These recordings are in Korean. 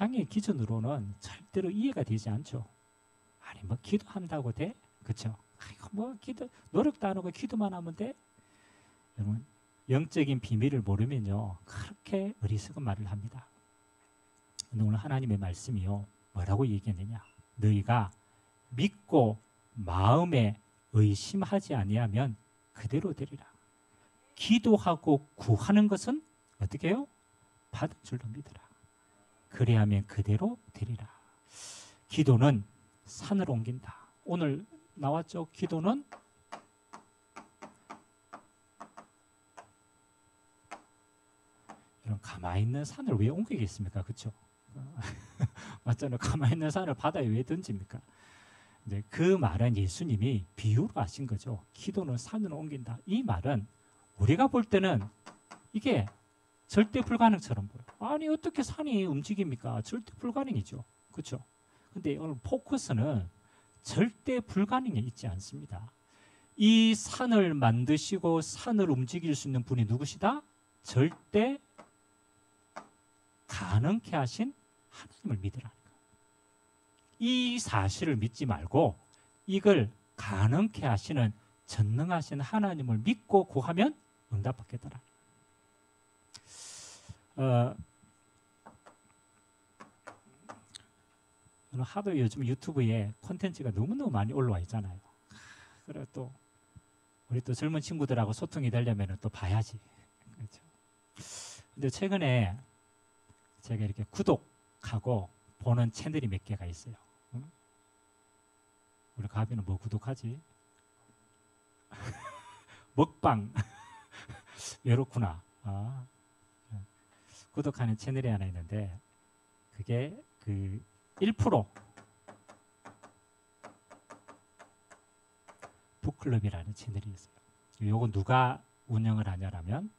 세상의 기준으로는 절대로 이해가 되지 않죠. 아니 뭐 기도한다고 돼? 그렇죠? 아이고 뭐 기도 노력도 안 하고 기도만 하면 돼? 여러분 영적인 비밀을 모르면요 그렇게 어리석은 말을 합니다. 근데 오늘 하나님의 말씀이요 뭐라고 얘기했느냐? 너희가 믿고 마음에 의심하지 아니하면 그대로 되리라. 기도하고 구하는 것은 어떻게 해요? 받은 줄로 믿으라. 그래야면 그대로 되리라. 기도는 산을 옮긴다. 오늘 나왔죠? 기도는 이런 가만히 있는 산을 왜 옮기겠습니까? 그렇죠? 맞잖아요. 가만히 있는 산을 바다에 왜 던집니까? 이제 그 말은 예수님이 비유로 하신 거죠. 기도는 산을 옮긴다. 이 말은 우리가 볼 때는 이게 절대 불가능처럼 보여요. 아니 어떻게 산이 움직입니까? 절대 불가능이죠. 그렇죠? 근데 오늘 포커스는 절대 불가능에 있지 않습니다. 이 산을 만드시고 산을 움직일 수 있는 분이 누구시다? 절대 가능케 하신 하나님을 믿으라는 거예요. 이 사실을 믿지 말고 이걸 가능케 하시는 전능하신 하나님을 믿고 구하면 응답받겠더라. 하도 요즘 유튜브에 콘텐츠가 너무너무 많이 올라와 있잖아요. 그래 또 우리 또 젊은 친구들하고 소통이 되려면 또 봐야지. 그렇죠? 근데 최근에 제가 이렇게 구독하고 보는 채널이 몇 개가 있어요. 응? 우리 가비는 뭐 구독하지? 먹방. 외롭구나. 구독하는 채널이 하나 있는데 그게 그 1% 북클럽이라는 채널이 있어요. 요거 누가 운영을 하냐라면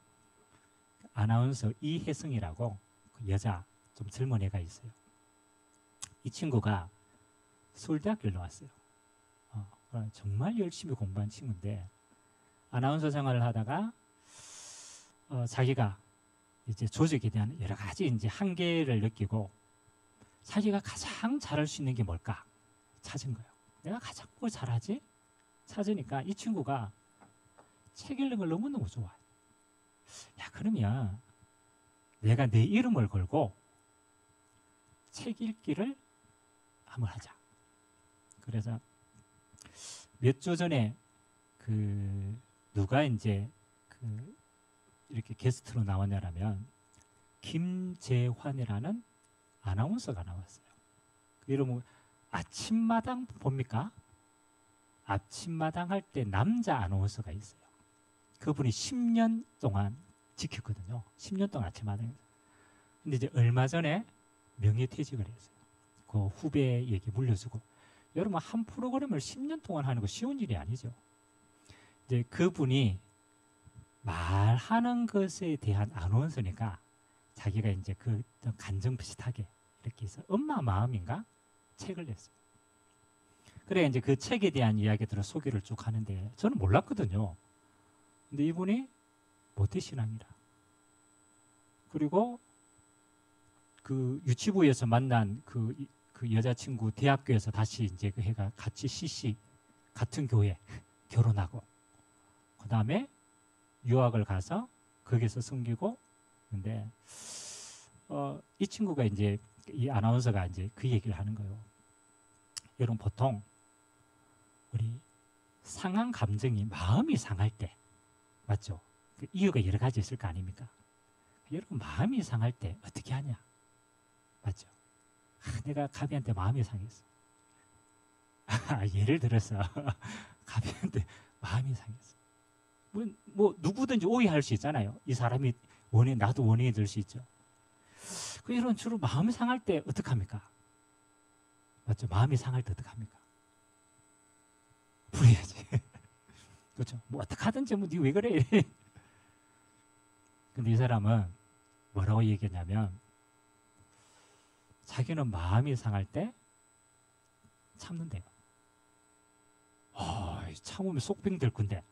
아나운서 이혜승이라고 그 여자 좀 젊은 애가 있어요. 이 친구가 서울대학교를 나왔어요. 정말 열심히 공부한 친구인데 아나운서 생활을 하다가 자기가 이제 조직에 대한 여러 가지 이제 한계를 느끼고 자기가 가장 잘할 수 있는 게 뭘까 찾은 거예요. 내가 가장 뭘 잘하지? 찾으니까 이 친구가 책 읽는 걸 너무너무 좋아해. 야 그러면 내가 내 이름을 걸고 책 읽기를 한번 하자. 그래서 몇 주 전에 그 누가 이제 그 이렇게 게스트로 나왔냐라면 김재환이라는 아나운서가 나왔어요. 그 이름은 아침마당 봅니까? 아침마당 할 때 남자 아나운서가 있어요. 그분이 10년 동안 지켰거든요. 10년 동안 아침마당에서. 근데 이제 얼마 전에 명예퇴직을 했어요. 그 후배에게 물려주고. 여러분 한 프로그램을 10년 동안 하는 거 쉬운 일이 아니죠. 이제 그분이 말하는 것에 대한 아나운서니까 자기가 이제 그 간정 비슷하게 이렇게 해서 엄마 마음인가 책을 냈어요. 그래 이제 그 책에 대한 이야기들을 소개를 쭉 하는데 저는 몰랐거든요. 근데 이분이 모태신앙이라. 그리고 그 유치부에서 만난 그 여자친구 대학교에서 다시 이제 그 해가 같이 CC 같은 교회 결혼하고 그 다음에 유학을 가서 거기서 섬기고 근데 이 친구가 이제 이 아나운서가 이제 그 얘기를 하는 거예요. 여러분 보통 우리 상한 감정이 마음이 상할 때 맞죠? 그 이유가 여러 가지 있을 거 아닙니까? 여러분 마음이 상할 때 어떻게 하냐? 맞죠? 내가 가비한테 마음이 상했어. 예를 들어서 가비한테 마음이 상했어. 뭐 누구든지 오해할 수 있잖아요. 이 사람이 원해 나도 원인이 될 수 있죠. 그 이런 주로 마음이 상할 때 어떡합니까? 맞죠? 마음이 상할 때 어떡합니까? 풀어야지. 그렇죠? 뭐 어떡하든지 뭐 니 왜 그래? 근데 이 사람은 뭐라고 얘기했냐면 자기는 마음이 상할 때 참는데요. 참으면 속병 될 건데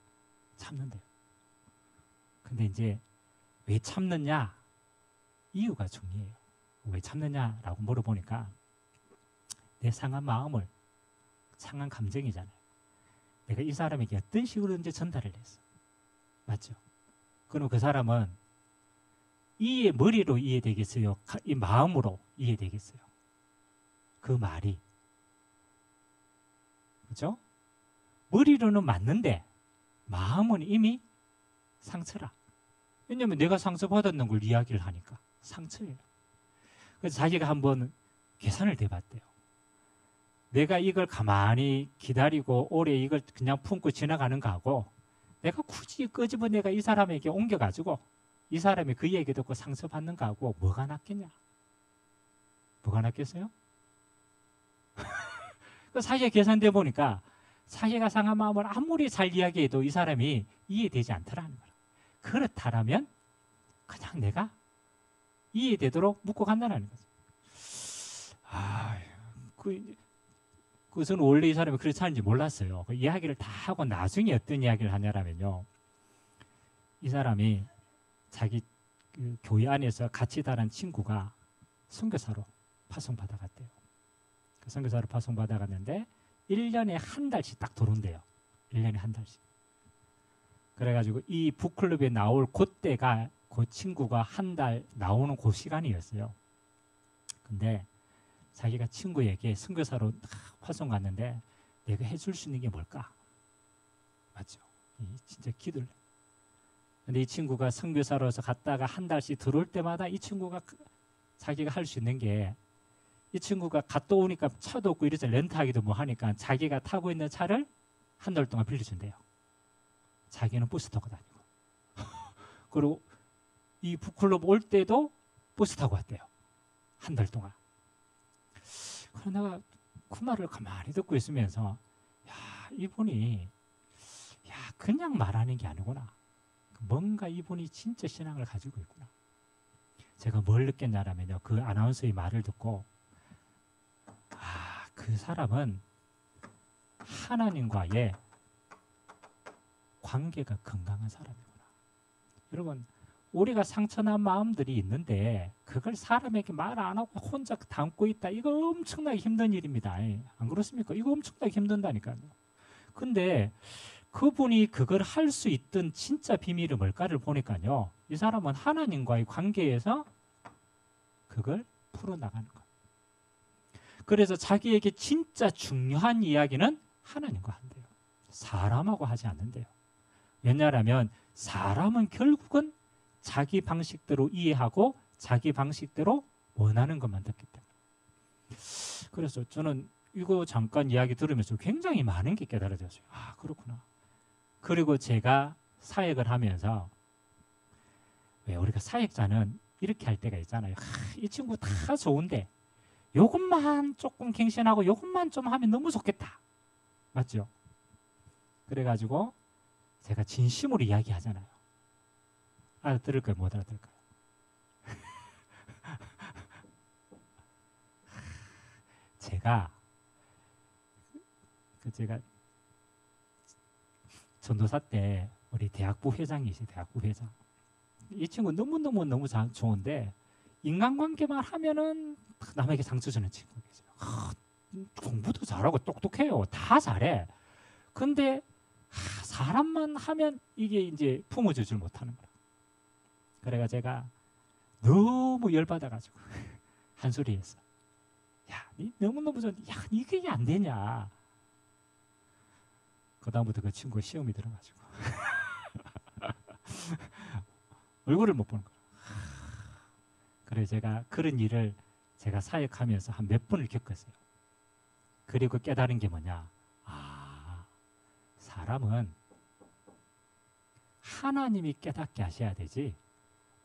참는데요. 근데 이제 왜 참느냐? 이유가 중요해요. 왜 참느냐라고 물어보니까 내 상한 마음을, 상한 감정이잖아요. 내가 이 사람에게 어떤 식으로든지 전달을 했어. 맞죠? 그럼 그 사람은 머리로 이해되겠어요? 이 마음으로 이해되겠어요? 그 말이. 그죠? 머리로는 맞는데 마음은 이미 상처라. 왜냐면 내가 상처받았는 걸 이야기를 하니까 상처예요. 그래서 자기가 한번 계산을 해봤대요. 내가 이걸 가만히 기다리고 오래 이걸 그냥 품고 지나가는 거하고 내가 굳이 끄집어 내가 이 사람에게 옮겨가지고 이 사람이 그 얘기 듣고 상처받는 거하고 뭐가 낫겠냐? 뭐가 낫겠어요? 사실 계산돼 보니까 자기가 상한 마음을 아무리 잘 이야기해도 이 사람이 이해되지 않더라는 거야. 그렇다면 그냥 내가 이해되도록 묻고 간다는 거죠. 저는 원래 이 사람이 그렇지 않은지 몰랐어요. 그 이야기를 다 하고 나중에 어떤 이야기를 하냐면요. 이 사람이 자기 그 교회 안에서 같이 다른 친구가 선교사로 파송받아갔대요. 그 선교사로 파송받아갔는데 1년에 한 달씩 딱 들어온대요. 1년에 한 달씩. 그래가지고 이 북클럽에 나올 그때가 그 친구가 한 달 나오는 그 시간이었어요. 근데 자기가 친구에게 선교사로 파송 갔는데 내가 해줄 수 있는 게 뭘까? 맞죠? 진짜 기도를. 근데 이 친구가 선교사로서 갔다가 한 달씩 들어올 때마다 이 친구가 자기가 할 수 있는 게 이 친구가 갔다 오니까 차도 없고 이래서 렌트하기도 뭐 하니까 자기가 타고 있는 차를 한 달 동안 빌려준대요. 자기는 버스 타고 다니고. 그리고 이 북클럽 올 때도 버스 타고 왔대요. 한 달 동안. 그래서 내가 그 말을 가만히 듣고 있으면서 야, 이분이 그냥 말하는 게 아니구나. 뭔가 이분이 진짜 신앙을 가지고 있구나. 제가 뭘 느꼈냐면요. 그 아나운서의 말을 듣고 그 사람은 하나님과의 관계가 건강한 사람이구나. 여러분, 우리가 상처난 마음들이 있는데 그걸 사람에게 말 안 하고 혼자 담고 있다. 이거 엄청나게 힘든 일입니다. 안 그렇습니까? 이거 엄청나게 힘든다니까요. 근데 그분이 그걸 할 수 있던 진짜 비밀이 뭘까를 보니까요. 이 사람은 하나님과의 관계에서 그걸 풀어나가는 거예요. 그래서 자기에게 진짜 중요한 이야기는 하나님과 한대요. 사람하고 하지 않는데요. 왜냐하면 사람은 결국은 자기 방식대로 이해하고 자기 방식대로 원하는 것만 듣기 때문에. 그래서 저는 이거 잠깐 이야기 들으면서 굉장히 많은 게 깨달아졌어요. 그렇구나. 그리고 제가 사역을 하면서 왜 우리가 사역자는 이렇게 할 때가 있잖아요. 이 친구 다 좋은데 요것만 조금 갱신하고 요것만 좀 하면 너무 좋겠다. 맞죠? 그래가지고 제가 진심으로 이야기하잖아요. 알아들을까요? 못 알아들을까요? 제가 전도사 때 우리 대학부 회장이시 대학부 회장. 이 친구 너무 좋은데 인간관계만 하면은 남에게 상처 주는 친구가 있어요. 공부도 잘하고 똑똑해요. 다 잘해. 근데 사람만 하면 이게 이제 품어주질 못하는 거라. 그래가 제가 너무 열받아가지고 한 소리 했어. 니 너무너무 좋은데 이게 안 되냐. 그 다음부터 그 친구가 시험이 들어가지고 얼굴을 못 보는 거야. 그래서 제가 그런 일을 제가 사역하면서 한 몇 번을 겪었어요. 그리고 깨달은 게 뭐냐. 사람은 하나님이 깨닫게 하셔야 되지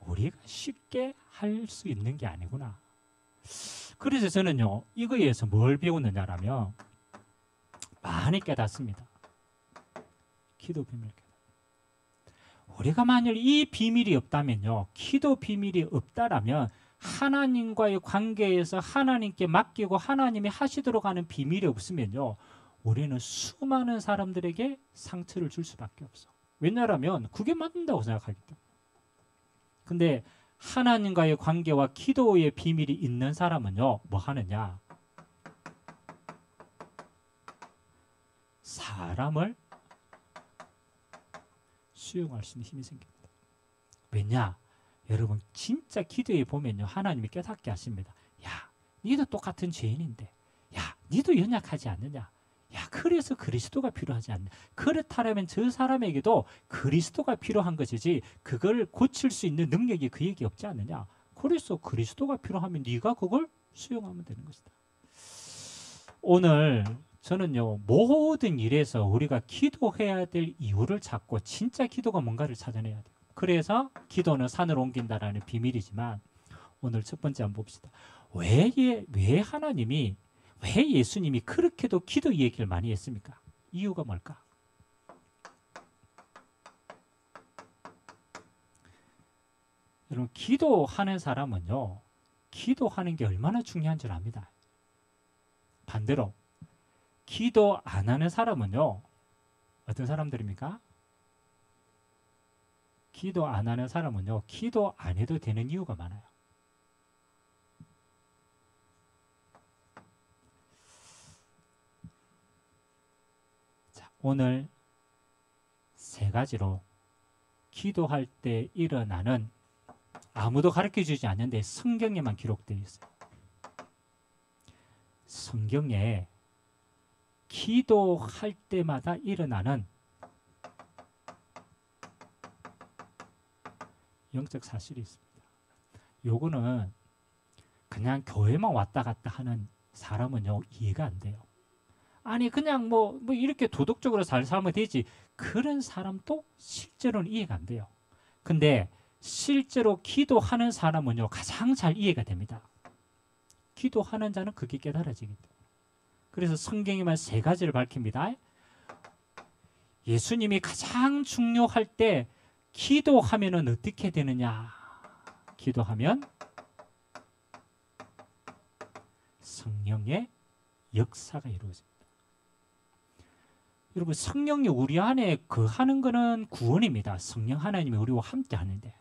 우리가 쉽게 할 수 있는 게 아니구나. 그래서 저는요 이거에서 뭘 배우느냐라면 많이 깨닫습니다. 기도 비밀 깨닫. 우리가 만일 이 비밀이 없다면요, 기도 비밀이 없다라면 하나님과의 관계에서 하나님께 맡기고 하나님이 하시도록 하는 비밀이 없으면요, 우리는 수많은 사람들에게 상처를 줄 수밖에 없어. 왜냐하면 그게 맞는다고 생각하기 때문에. 근데 하나님과의 관계와 기도의 비밀이 있는 사람은요, 뭐 하느냐? 사람을 수용할 수 있는 힘이 생깁니다. 왜냐? 여러분 진짜 기도에 보면요, 하나님이 깨닫게 하십니다. 야, 니도 똑같은 죄인인데, 야, 니도 연약하지 않느냐? 야, 그래서 그리스도가 필요하지 않냐? 그렇다면 저 사람에게도 그리스도가 필요한 것이지 그걸 고칠 수 있는 능력이 그에게 없지 않느냐? 그래서 그리스도가 필요하면 네가 그걸 수용하면 되는 것이다. 오늘 저는요, 모든 일에서 우리가 기도해야 될 이유를 찾고 진짜 기도가 뭔가를 찾아내야 돼요. 그래서 기도는 산을 옮긴다라는 비밀이지만, 오늘 첫 번째 한번 봅시다. 왜 하나님이, 왜 예수님이 그렇게도 기도 얘기를 많이 했습니까? 이유가 뭘까? 여러분, 기도하는 사람은요, 기도하는 게 얼마나 중요한 줄 압니다. 반대로 기도 안 하는 사람은요, 어떤 사람들입니까? 기도 안 하는 사람은요, 기도 안 해도 되는 이유가 많아요. 자, 오늘 세 가지로 기도할 때 일어나는, 아무도 가르쳐 주지 않는데 성경에만 기록되어 있어요. 성경에 기도할 때마다 일어나는 영적 사실이 있습니다. 요거는 그냥 교회만 왔다 갔다 하는 사람은요, 이해가 안 돼요. 아니 그냥 뭐 이렇게 도덕적으로 잘 살면 되지, 그런 사람도 실제로는 이해가 안 돼요. 근데 실제로 기도하는 사람은요, 가장 잘 이해가 됩니다. 기도하는 자는 그게 깨달아지기 때문에. 그래서 성경에만 세 가지를 밝힙니다. 예수님이 가장 중요할 때 기도하면은 어떻게 되느냐? 기도하면 성령의 역사가 이루어집니다. 여러분, 성령이 우리 안에 거하는 것은 구원입니다. 성령 하나님이 우리와 함께 하는데,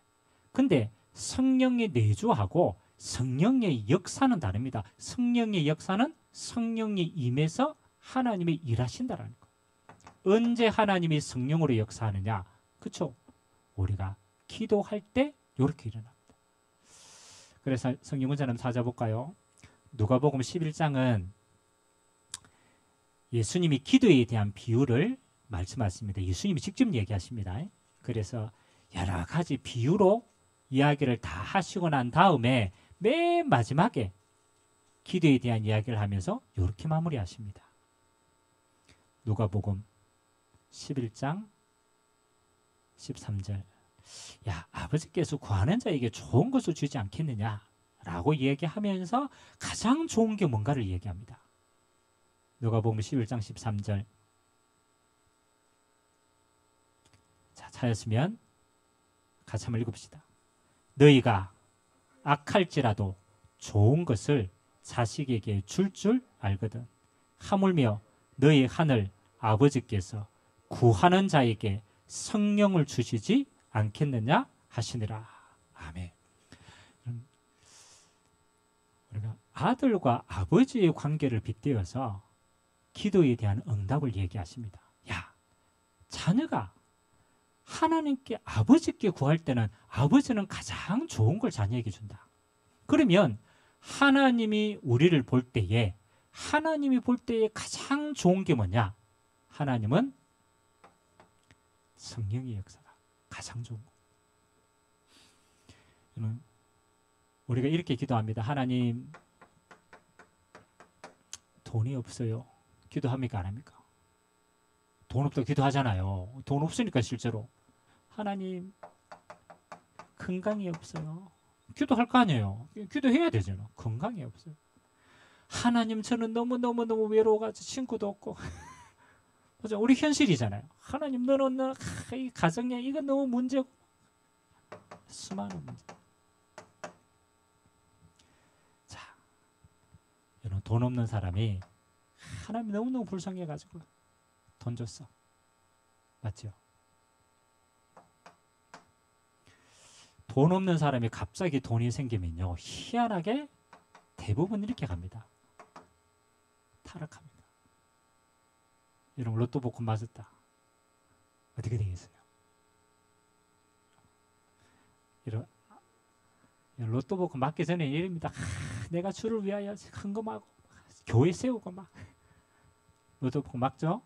근데 성령의 내주하고 성령의 역사는 다릅니다. 성령의 역사는 성령이 임해서 하나님이 일하신다라는 거. 언제 하나님이 성령으로 역사하느냐? 그렇죠? 우리가 기도할 때 이렇게 일어납니다. 그래서 성경 문제 한번 찾아볼까요? 누가복음 11장은 예수님이 기도에 대한 비유를 말씀하십니다. 예수님이 직접 얘기하십니다. 그래서 여러 가지 비유로 이야기를 다 하시고 난 다음에 맨 마지막에 기도에 대한 이야기를 하면서 이렇게 마무리하십니다. 누가복음 11장 13절. 야, 아버지께서 구하는 자에게 좋은 것을 주지 않겠느냐? 라고 얘기하면서 가장 좋은 게 뭔가를 얘기합니다. 누가복음 11장 13절. 자, 찾았으면 같이 한번 읽읍시다. 너희가 악할지라도 좋은 것을 자식에게 줄 알거든. 하물며 너희 하늘 아버지께서 구하는 자에게 성령을 주시지 않겠느냐 하시니라. 아멘. 우리가 아들과 아버지의 관계를 빗대어서 기도에 대한 응답을 얘기하십니다. 야, 자녀가 하나님께, 아버지께 구할 때는 아버지는 가장 좋은 걸 자녀에게 준다. 그러면 하나님이 우리를 볼 때에, 하나님이 볼 때에 가장 좋은 게 뭐냐? 하나님은 성령의 역사가 가장 좋은 거. 우리가 이렇게 기도합니다. 하나님, 돈이 없어요. 기도합니까? 안 합니까? 돈 없다고 기도하잖아요. 돈 없으니까 실제로. 하나님, 건강이 없어요. 기도할 거 아니에요. 기도해야 되잖아. 건강이 없어요. 하나님, 저는 너무 외로워가지고 친구도 없고. 맞아, 우리 현실이잖아요. 하나님, 너는 이 가정에 이거 너무 문제고. 수많은 문제. 자, 여러분, 돈 없는 사람이 하나님 너무너무 불쌍해가지고 돈 줬어. 맞죠? 돈 없는 사람이 갑자기 돈이 생기면요, 희한하게 대부분 이렇게 갑니다. 타락합니다. 여러분 로또 복권 맞았다. 어떻게 되겠어요? 로또 복권 맞기 전에 이럽니다. 내가 주를 위하여 헌금하고 교회 세우고 막. 로또 복권 맞죠?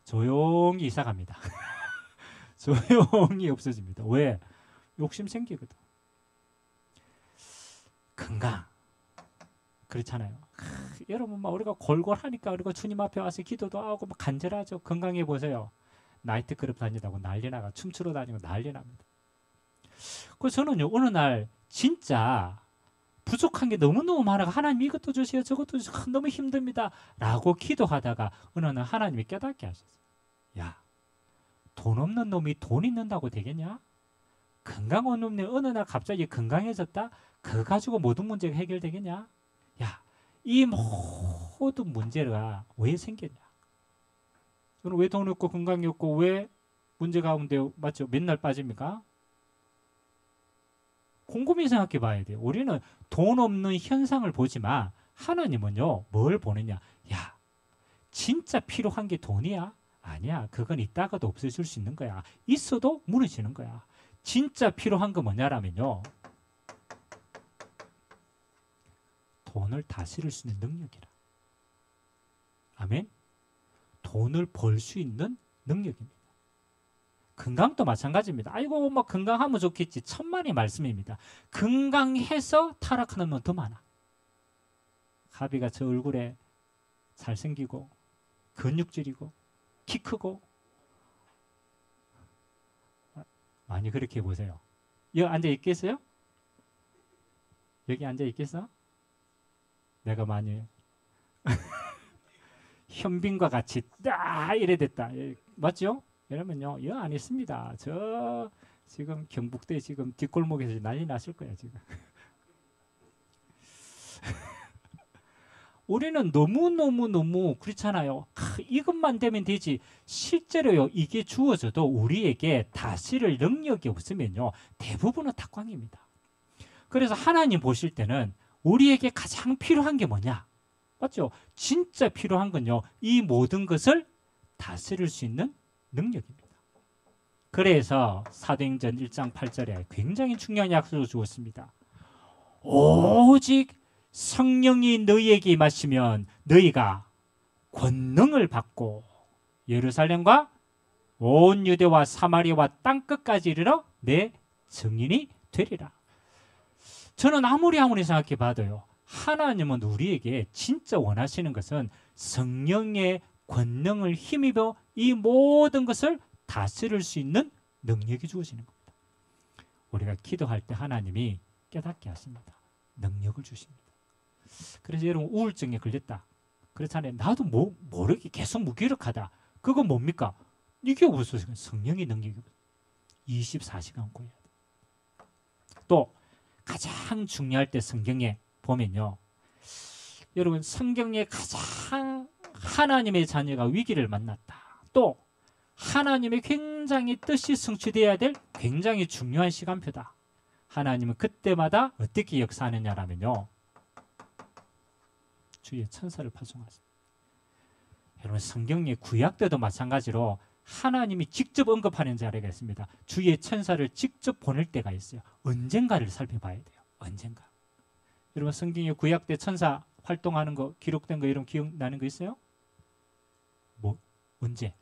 조용히 이사 갑니다. 조용히 없어집니다. 왜? 욕심 생기거든. 건강. 그렇잖아요. 여러분 막 우리가 골골하니까 우리가 주님 앞에 와서 기도도 하고 막 간절하죠. 건강해 보세요. 나이트클럽 다니다고 난리 나가 춤추러 다니고 난리 납니다. 그래서 저는요 어느 날 진짜 부족한 게 너무너무 많아가 하나님 이것도 주세요 저것도 주세요 너무 힘듭니다 라고 기도하다가 어느 날 하나님이 깨닫게 하셨어요. 야, 돈 없는 놈이 돈 있는다고 되겠냐? 건강 없는 놈이 어느 날 갑자기 건강해졌다? 그거 가지고 모든 문제가 해결되겠냐? 야, 이 모든 문제가 왜 생겼냐? 저는 왜 돈 없고 건강이 없고 왜 문제 가운데 맞죠? 맨날 빠집니까? 곰곰이 생각해 봐야 돼요. 우리는 돈 없는 현상을 보지만 하나님은요 뭘 보느냐? 야, 진짜 필요한 게 돈이야? 아니야. 그건 있다가도 없어질 수 있는 거야. 있어도 무너지는 거야. 진짜 필요한 거 뭐냐라면요, 돈을 다스릴 수 있는 능력이라. 아멘. 돈을 벌 수 있는 능력입니다. 건강도 마찬가지입니다. 아이고 뭐 건강하면 좋겠지. 천만의 말씀입니다. 건강해서 타락하는 건 더 많아. 가비가 저 얼굴에 잘생기고 근육질이고 키 크고 많이 그렇게 보세요. 여기 앉아 있겠어요? 여기 앉아 있겠어? 내가 많이 현빈과 같이 딱 이래 됐다. 맞죠? 이러면요, 여 안 있습니다. 저 지금 경북대 지금 뒷골목에서 난리 났을 거야 지금. 우리는 너무 그렇잖아요. 이것만 되면 되지. 실제로요, 이게 주어져도 우리에게 다스릴 능력이 없으면요, 대부분은 탁광입니다. 그래서 하나님 보실 때는 우리에게 가장 필요한 게 뭐냐? 맞죠? 진짜 필요한 건요, 이 모든 것을 다스릴 수 있는 능력입니다. 그래서 사도행전 1장 8절에 굉장히 중요한 약속을 주었습니다. 오직 성령이 너희에게 임하시면 너희가 권능을 받고 예루살렘과 온 유대와 사마리아와 땅끝까지 이르러 내 증인이 되리라. 저는 아무리 생각해 봐도요, 하나님은 우리에게 진짜 원하시는 것은 성령의 권능을 힘입어 이 모든 것을 다스릴 수 있는 능력이 주어지는 겁니다. 우리가 기도할 때 하나님이 깨닫게 하십니다. 능력을 주십니다. 그래서 여러분 우울증에 걸렸다. 그렇잖아요. 나도 모르게 계속 무기력하다. 그건 뭡니까? 이게 무슨 성령의 능력이 24시간 구해야 돼. 또 가장 중요할 때 성경에 보면요, 여러분 성경에 가장 하나님의 자녀가 위기를 만났다. 또 하나님의 굉장히 뜻이 성취되어야 될 굉장히 중요한 시간표다. 하나님은 그때마다 어떻게 역사하느냐라면요, 주의 천사를 파송하십니다. 여러분 성경의 구약 때도 마찬가지로 하나님이 직접 언급하는 자리가 있습니다. 주의 천사를 직접 보낼 때가 있어요. 언젠가를 살펴봐야 돼요. 언젠가. 여러분 성경의 구약 때 천사 활동하는 거 기록된 거 이런 기억나는 거 있어요? 뭐 언제?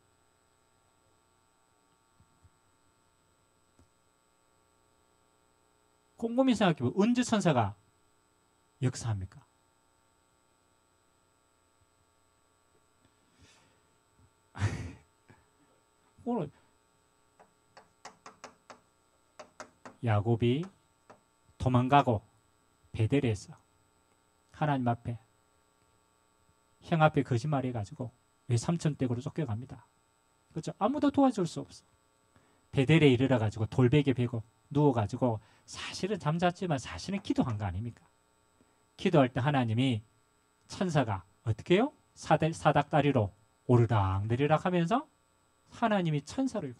곰곰이 생각해보면 언제 천사가 역사합니까? 오늘 야곱이 도망가고 베델에서 하나님 앞에 형 앞에 거짓말 해가지고 외삼촌댁으로 쫓겨갑니다. 그렇죠? 아무도 도와줄 수 없어. 베델에 이르러가지고 돌베개 베고 누워가지고 사실은 잠잤지만 사실은 기도한 거 아닙니까? 기도할 때 하나님이 천사가 어떻게 해요? 사닥다리로 오르락내리락 하면서 하나님이 천사를,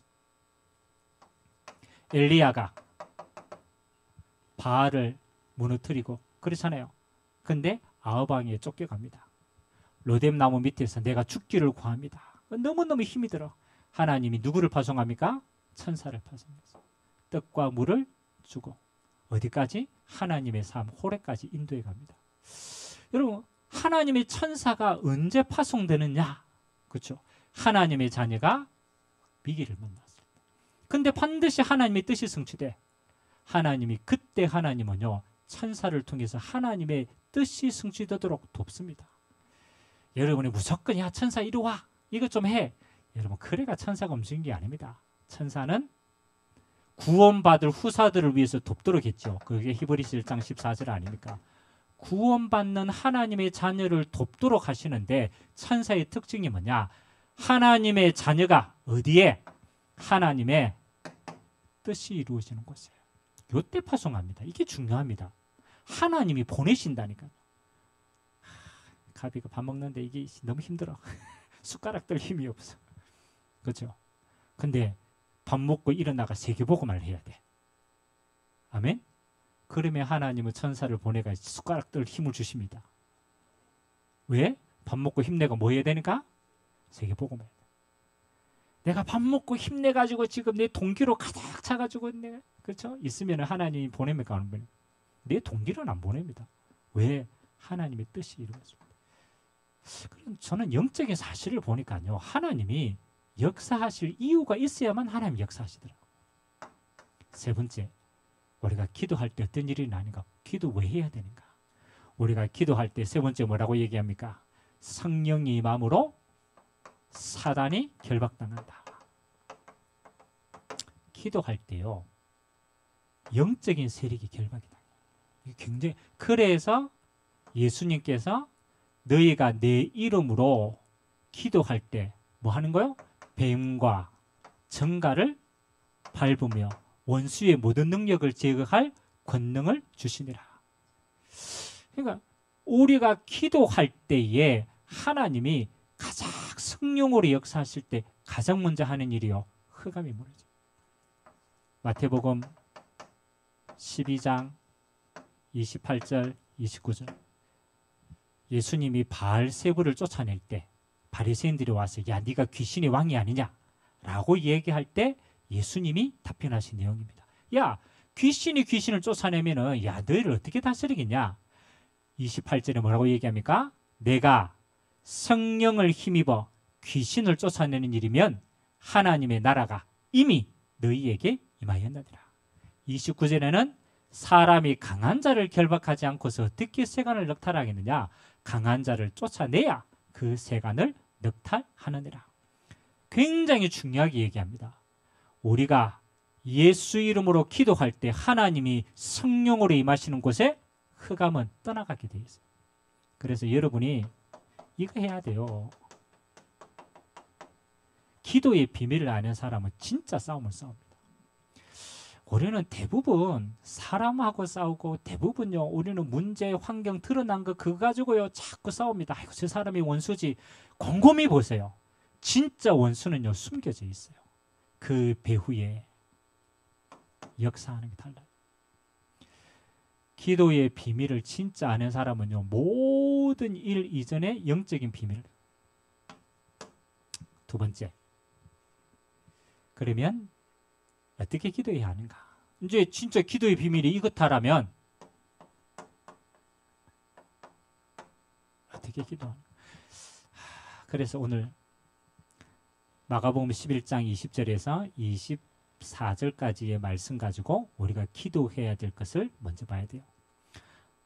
엘리야가 바알을 무너뜨리고 그렇잖아요. 근데 아하방에 쫓겨갑니다. 로뎀 나무 밑에서 내가 죽기를 구합니다. 너무너무 힘이 들어. 하나님이 누구를 파송합니까? 천사를 파송해서 떡과 물을 주고 어디까지? 하나님의 삶 호레까지 인도해 갑니다. 여러분, 하나님의 천사가 언제 파송되느냐? 그렇죠? 하나님의 자녀가 위기를 만났을 때. 근데 반드시 하나님의 뜻이 성취돼. 하나님이 그때 하나님은요, 천사를 통해서 하나님의 뜻이 성취되도록 돕습니다. 여러분이 무조건 야 천사 이리 와 이것 좀 해. 여러분, 그래가 천사가 움직인 게 아닙니다. 천사는 구원받을 후사들을 위해서 돕도록 했죠. 그게 히브리서 1장 14절 아닙니까? 구원받는 하나님의 자녀를 돕도록 하시는데 천사의 특징이 뭐냐? 하나님의 자녀가 어디에? 하나님의 뜻이 이루어지는 곳에. 이때 파송합니다. 이게 중요합니다. 하나님이 보내신다니까요. 가비가 밥 먹는데 이게 너무 힘들어. 숟가락 들 힘이 없어. 그렇죠? 근데 밥 먹고 일어나가 세계복음을 해야 돼. 아멘? 그러면 하나님은 천사를 보내가 숟가락 들 힘을 주십니다. 왜? 밥 먹고 힘내가 뭐 해야 되니까? 세계복음을 해야 돼. 내가 밥 먹고 힘내가지고 지금 내 동기로 가득 차가지고 내가 그렇죠? 있으면 하나님이 보냅니까? 안 보냅니까? 내 동기로는 안 보냅니다. 왜? 하나님의 뜻이 이루어집니다. 그럼 저는 영적인 사실을 보니까요, 하나님이 역사하실 이유가 있어야만 하나님이 역사하시더라고요. 세 번째, 우리가 기도할 때 어떤 일이 나는가? 기도 왜 해야 되는가? 우리가 기도할 때 세 번째 뭐라고 얘기합니까? 성령이 임함으로 사단이 결박당한다. 기도할 때요, 영적인 세력이 결박이 당해요. 이게 굉장히, 그래서 예수님께서 너희가 내 이름으로 기도할 때 뭐 하는 거요? 뱀과 정갈을 밟으며 원수의 모든 능력을 제거할 권능을 주시니라. 그러니까 우리가 기도할 때에 하나님이 가장 성령으로 역사하실 때 가장 먼저 하는 일이요, 흑암이 무너져. 마태복음 12장 28절 29절. 예수님이 바알세부를 쫓아낼 때 바리새인들이 와서 야 네가 귀신의 왕이 아니냐라고 얘기할 때 예수님이 답변하신 내용입니다. 야 귀신이 귀신을 쫓아내면은 야 너희를 어떻게 다스리겠냐? 28절에 뭐라고 얘기합니까? 내가 성령을 힘입어 귀신을 쫓아내는 일이면 하나님의 나라가 이미 너희에게 임하였느니라. 29절에는 사람이 강한 자를 결박하지 않고서 어떻게 세간을 넉탈하겠느냐? 강한 자를 쫓아내야 그 세간을 넉탈하느니라. 굉장히 중요하게 얘기합니다. 우리가 예수 이름으로 기도할 때 하나님이 성령으로 임하시는 곳에 흑암은 떠나가게 돼 있어요. 그래서 여러분이 이거 해야 돼요. 기도의 비밀을 아는 사람은 진짜 싸움을 싸웁니다. 우리는 대부분 사람하고 싸우고 대부분요, 우리는 문제, 환경 드러난 거 그거 가지고요 자꾸 싸웁니다. 아이고 저 사람이 원수지. 곰곰이 보세요. 진짜 원수는요 숨겨져 있어요. 그 배후에 역사하는 게 달라요. 기도의 비밀을 진짜 아는 사람은요 모든 일 이전에 영적인 비밀을. 두 번째, 그러면 어떻게 기도해야 하는가? 이제 진짜 기도의 비밀이 이렇다라면 어떻게 기도하는가? 그래서 오늘 마가복음 11장 20절에서 24절까지의 말씀 가지고 우리가 기도해야 될 것을 먼저 봐야 돼요.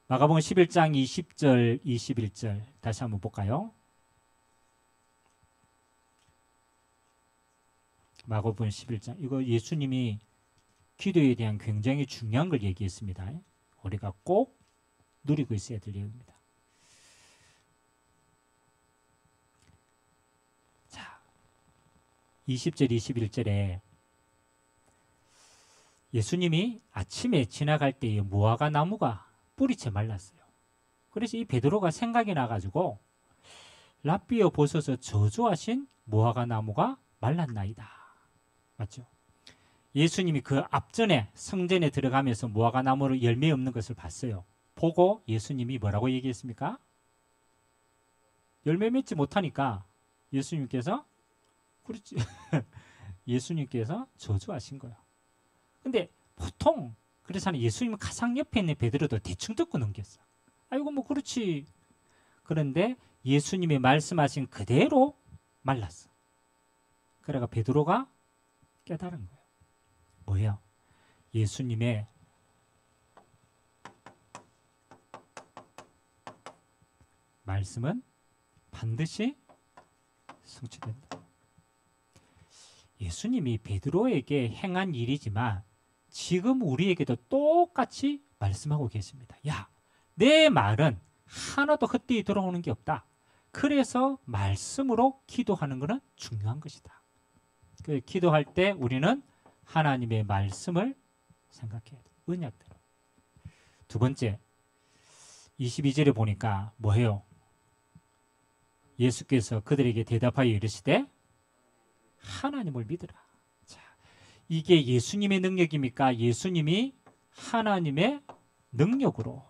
마가복음 11장 20절, 21절 다시 한번 볼까요? 마가복음 11장, 이거 예수님이 기도에 대한 굉장히 중요한 걸 얘기했습니다. 우리가 꼭 누리고 있어야 될 내용입니다. 자, 20절, 21절에 예수님이 아침에 지나갈 때에 무화과 나무가 뿌리채 말랐어요. 그래서 이 베드로가 생각이 나가지고 랍비어 보소서 저주하신 무화과 나무가 말랐나이다. 맞죠? 예수님이 그 앞전에 성전에 들어가면서 무화과 나무로 열매 없는 것을 봤어요. 보고 예수님이 뭐라고 얘기했습니까? 열매 맺지 못하니까 예수님께서 그렇지. 예수님께서 저주하신 거예요. 근데 보통 그래서 예수님 가상 옆에 있는 베드로도 대충 듣고 넘겼어. 아이고 뭐 그렇지. 그런데 예수님이 말씀하신 그대로 말랐어. 그래가 베드로가 깨달은 거예요. 뭐예요? 예수님의 말씀은 반드시 성취된다. 예수님이 베드로에게 행한 일이지만 지금 우리에게도 똑같이 말씀하고 계십니다. 야, 내 말은 하나도 헛되이 돌아오는 게 없다. 그래서 말씀으로 기도하는 것은 중요한 것이다. 그 기도할 때 우리는 하나님의 말씀을 생각해야 돼. 언약대로. 두 번째, 22절에 보니까 뭐해요? 예수께서 그들에게 대답하여 이르시되 하나님을 믿으라. 자, 이게 예수님의 능력입니까? 예수님이 하나님의 능력으로.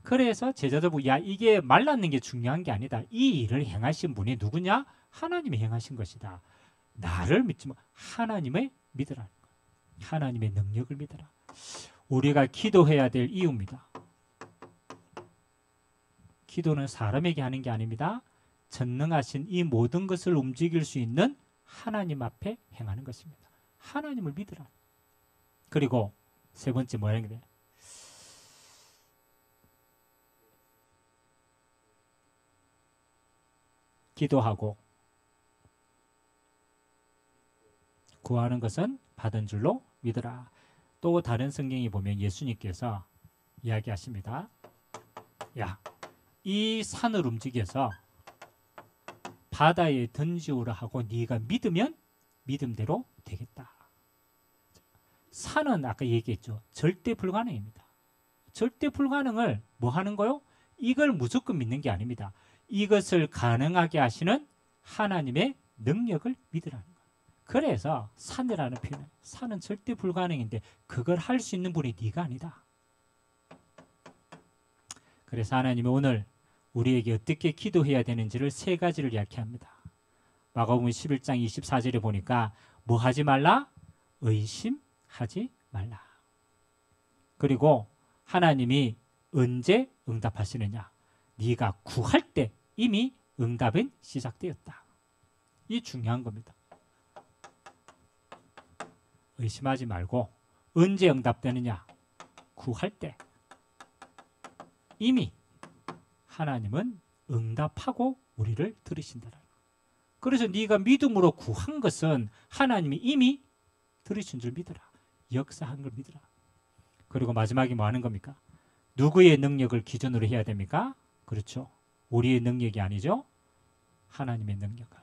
그래서 제자들 보고 야 이게 말랐는 게 중요한 게 아니다. 이 일을 행하신 분이 누구냐? 하나님이 행하신 것이다. 나를 믿지 마. 하나님을 믿으라. 하나님의 능력을 믿으라. 우리가 기도해야 될 이유입니다. 기도는 사람에게 하는 게 아닙니다. 전능하신 이 모든 것을 움직일 수 있는 하나님 앞에 행하는 것입니다. 하나님을 믿으라. 그리고 세 번째 뭐라는 게 기도하고 구하는 것은 받은 줄로 믿으라. 또 다른 성경에 보면 예수님께서 이야기하십니다. 야, 이 산을 움직여서 바다에 던지오라 하고 네가 믿으면 믿음대로 되겠다. 산은 아까 얘기했죠. 절대 불가능입니다. 절대 불가능을 뭐 하는 거요? 이걸 무조건 믿는 게 아닙니다. 이것을 가능하게 하시는 하나님의 능력을 믿으라는 거예요. 그래서 산이라는 표현, 산은 절대 불가능인데 그걸 할 수 있는 분이 네가 아니다. 그래서 하나님이 오늘 우리에게 어떻게 기도해야 되는지를 세 가지를 이야기합니다. 마가복음 11장 24절에 보니까 뭐 하지 말라? 의심하지 말라. 그리고 하나님이 언제 응답하시느냐? 네가 구할 때 이미 응답은 시작되었다. 이 중요한 겁니다. 의심하지 말고 언제 응답되느냐? 구할 때 이미 하나님은 응답하고 우리를 들으신다는 거예요. 그래서 네가 믿음으로 구한 것은 하나님이 이미 들으신 줄 믿어라. 역사한 걸 믿어라. 그리고 마지막에 뭐 하는 겁니까? 누구의 능력을 기준으로 해야 됩니까? 그렇죠. 우리의 능력이 아니죠. 하나님의 능력을.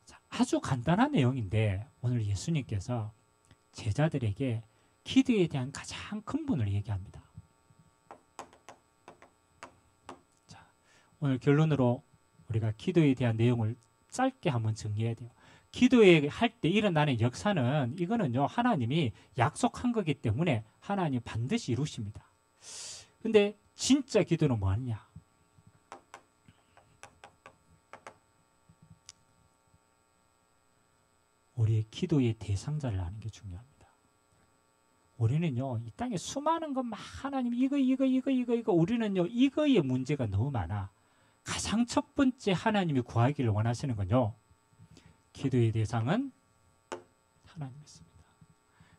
자, 아주 간단한 내용인데 오늘 예수님께서 제자들에게 기도에 대한 가장 근본을 얘기합니다. 자, 오늘 결론으로 우리가 기도에 대한 내용을 짧게 한번 정리해야 돼요. 기도에 할 때 일어나는 역사는 이거는요 하나님이 약속한 거기 때문에 하나님 반드시 이루십니다. 근데 진짜 기도는 뭐하느냐? 우리의 기도의 대상자를 아는 게 중요합니다. 우리는요 이 땅에 수많은 것 막 하나님 이거 우리는요 이거의 문제가 너무 많아. 가장 첫 번째 하나님이 구하기를 원하시는 건요 기도의 대상은 하나님이었습니다.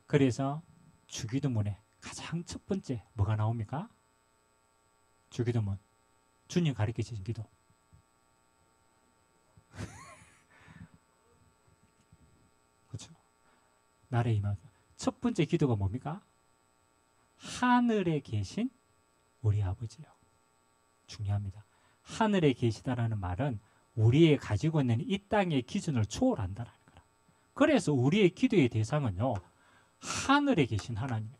그래서 주기도문에 가장 첫 번째 뭐가 나옵니까? 주기도문. 주님 가르쳐 주신 기도. 그렇죠. 나를 임하소서. 첫 번째 기도가 뭡니까? 하늘에 계신 우리 아버지요. 중요합니다. 하늘에 계시다라는 말은 우리의 가지고 있는 이 땅의 기준을 초월한다는 거라. 그래서 우리의 기도의 대상은요 하늘에 계신 하나님입니다.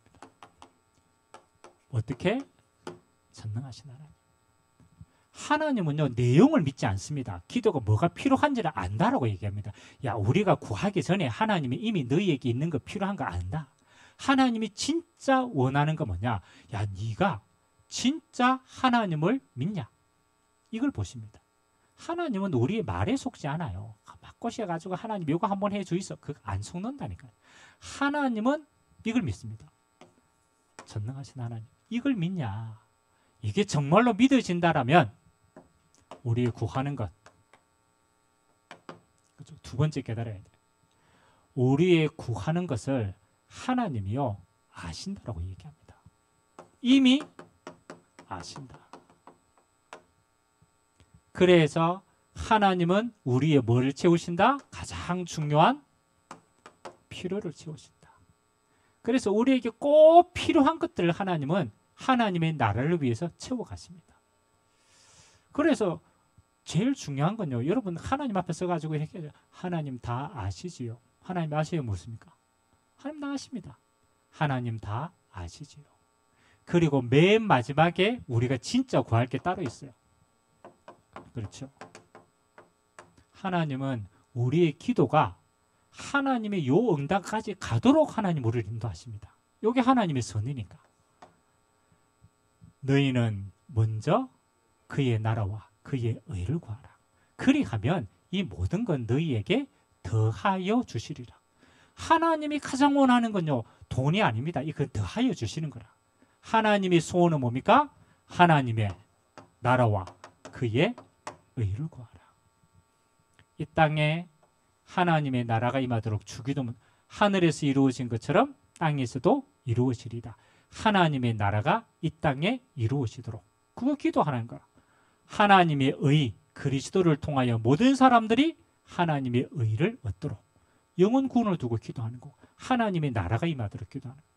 어떻게? 전능하신 하나님. 하나님은요, 내용을 믿지 않습니다. 기도가 뭐가 필요한지를 안다라고 얘기합니다. 야, 우리가 구하기 전에 하나님이 이미 너희에게 있는 거 필요한 거 안다. 하나님이 진짜 원하는 거 뭐냐? 야, 네가 진짜 하나님을 믿냐? 이걸 보십니다. 하나님은 우리의 말에 속지 않아요. 막 꼬셔가지고 하나님 이거 한번 해주이소. 그거 안 속는다니까요. 하나님은 이걸 믿습니다. 전능하신 하나님. 이걸 믿냐? 이게 정말로 믿어진다라면 우리 구하는 것. 그렇죠? 두 번째 깨달아야 돼요. 우리의 구하는 것을 하나님이요 아신다라고 얘기합니다. 이미 아신다. 그래서 하나님은 우리의 뭐를 채우신다? 가장 중요한 필요를 채우신다. 그래서 우리에게 꼭 필요한 것들을 하나님은 하나님의 나라를 위해서 채워가십니다. 그래서 제일 중요한 건요. 여러분 하나님 앞에 서가지고 이렇게 하나님 다 아시지요. 하나님 아시요 무엇입니까? 하나님 다 아십니다. 하나님 다 아시지요. 그리고 맨 마지막에 우리가 진짜 구할 게 따로 있어요. 그렇죠. 하나님은 우리의 기도가 하나님의 요 응답까지 가도록 하나님 우리를 인도하십니다. 이게 하나님의 선이니까. 너희는 먼저 그의 나라와 그의 의를 구하라. 그리하면 이 모든 건 너희에게 더하여 주시리라. 하나님이 가장 원하는 건요, 돈이 아닙니다. 이거 더하여 주시는 거라. 하나님의 소원은 뭡니까? 하나님의 나라와 그의 의를 구하라. 이 땅에 하나님의 나라가 임하도록 주기도문, 하늘에서 이루어진 것처럼 땅에서도 이루어지리다. 하나님의 나라가 이 땅에 이루어지도록. 그거 기도하는 거야. 하나님의 의, 그리스도를 통하여 모든 사람들이 하나님의 의를 얻도록. 영혼 구원을 두고 기도하는 거. 하나님의 나라가 임하도록 기도하는 거.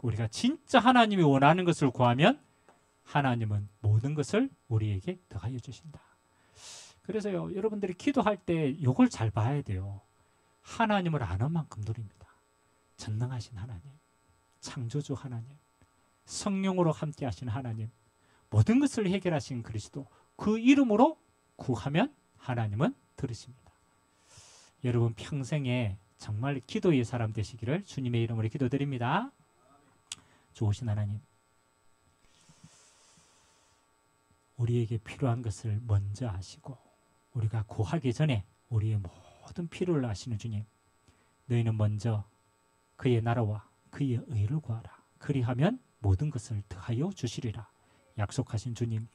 우리가 진짜 하나님이 원하는 것을 구하면 하나님은 모든 것을 우리에게 더하여 주신다. 그래서요, 여러분들이 기도할 때 이걸 잘 봐야 돼요. 하나님을 아는 만큼 누립니다. 전능하신 하나님, 창조주 하나님, 성령으로 함께 하신 하나님, 모든 것을 해결하신 그리스도, 그 이름으로 구하면 하나님은 들으십니다. 여러분 평생에 정말 기도의 사람 되시기를 주님의 이름으로 기도드립니다. 좋으신 하나님, 우리에게 필요한 것을 먼저 아시고 우리가 구하기 전에 우리의 모든 필요를 아시는 주님, 너희는 먼저 그의 나라와 그의 의를 구하라. 그리하면 모든 것을 더하여 주시리라. 약속하신 주님,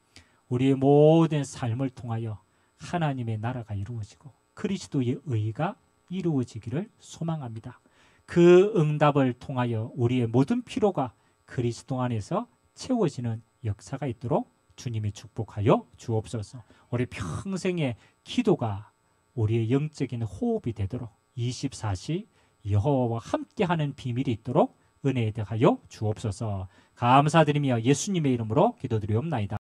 우리의 모든 삶을 통하여 하나님의 나라가 이루어지고 그리스도의 의가 이루어지기를 소망합니다. 그 응답을 통하여 우리의 모든 필요가 그리스도 안에서 채워지는 역사가 있도록 주님이 축복하여 주옵소서. 우리 평생의 기도가 우리의 영적인 호흡이 되도록 24시 여호와와 함께하는 비밀이 있도록 은혜에 대하여 주옵소서. 감사드리며 예수님의 이름으로 기도드리옵나이다.